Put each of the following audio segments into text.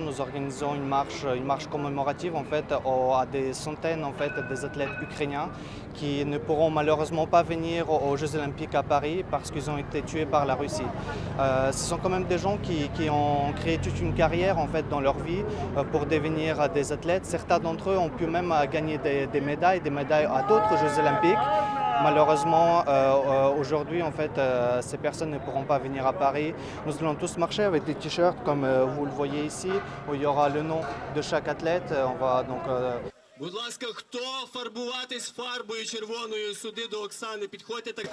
Nous organisons une marche commémorative en fait, à des centaines en fait, des athlètes ukrainiens qui ne pourront malheureusement pas venir aux Jeux Olympiques à Paris parce qu'ils ont été tués par la Russie. Ce sont quand même des gens qui ont créé toute une carrière en fait, dans leur vie pour devenir des athlètes. Certains d'entre eux ont pu même gagner des médailles à d'autres Jeux Olympiques. Malheureusement, aujourd'hui, en fait, ces personnes ne pourront pas venir à Paris. Nous allons tous marcher avec des t-shirts, comme vous le voyez ici, où il y aura le nom de chaque athlète. On va donc... Будь ласка, хто фарбуватись фарбою червоною сюди до Оксани? Підходьте так.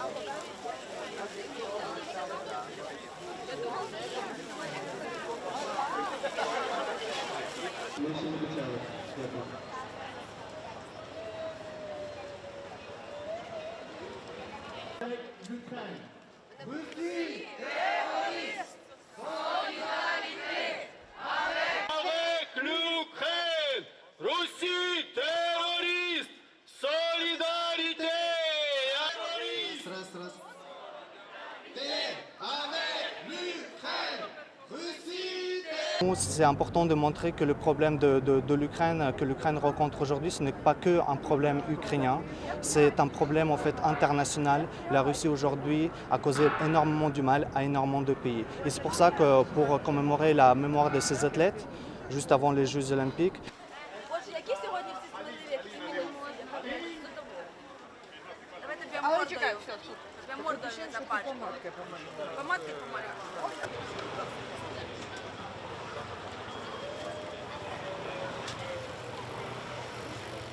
C'est important de montrer que le problème de l'Ukraine, que l'Ukraine rencontre aujourd'hui, ce n'est pas qu'un problème ukrainien, c'est un problème en fait international. La Russie aujourd'hui a causé énormément du mal à énormément de pays. Et c'est pour ça que pour commémorer la mémoire de ces athlètes, juste avant les Jeux Olympiques,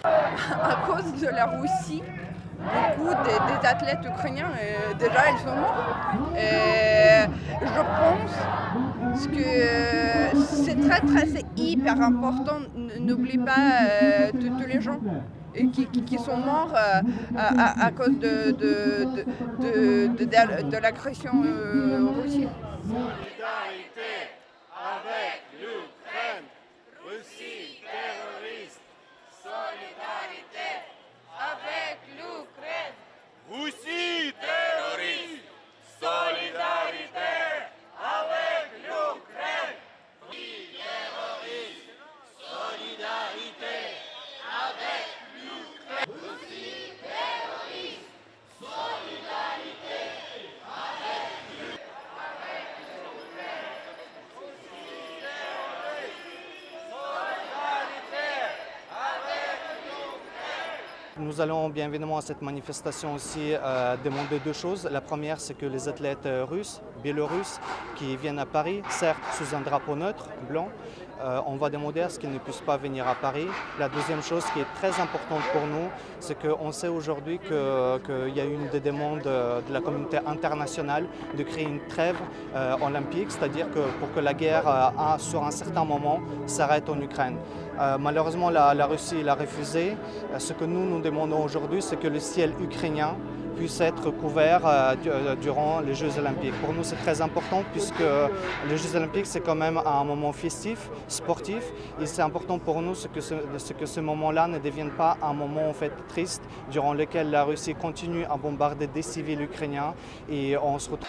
à cause de la Russie, beaucoup des athlètes ukrainiens, déjà ils sont morts. Et je pense que c'est hyper important. N'oublie pas tous les gens qui sont morts à cause de l'agression russe. Solidarité avec l'Ukraine, Russie terroriste. Solidarité avec l'Ukraine, Russie terroriste. Solidarité avec l'Ukraine, Russie terroriste. Solidarité avec l'Ukraine, Russie terroriste. Solidarité avec l'Ukraine. Nous allons bien évidemment à cette manifestation aussi demander deux choses. La première, c'est que les athlètes russes, biélorusses, qui viennent à Paris, certes sous un drapeau neutre, blanc, on va demander à ce qu'ils ne puissent pas venir à Paris. La deuxième chose qui est très importante pour nous, c'est qu'on sait aujourd'hui qu'il y a une des demandes de la communauté internationale de créer une trêve olympique, c'est-à-dire que pour que la guerre, sur un certain moment, s'arrête en Ukraine. Malheureusement, la Russie l'a refusé. Ce que nous demandons aujourd'hui, c'est que le ciel ukrainien puisse être couvert durant les Jeux Olympiques. Pour nous, c'est très important puisque les Jeux Olympiques, c'est quand même un moment festif, sportif. Et c'est important pour nous que ce moment-là ne devienne pas un moment en fait triste durant lequel la Russie continue à bombarder des civils ukrainiens et on se retrouve...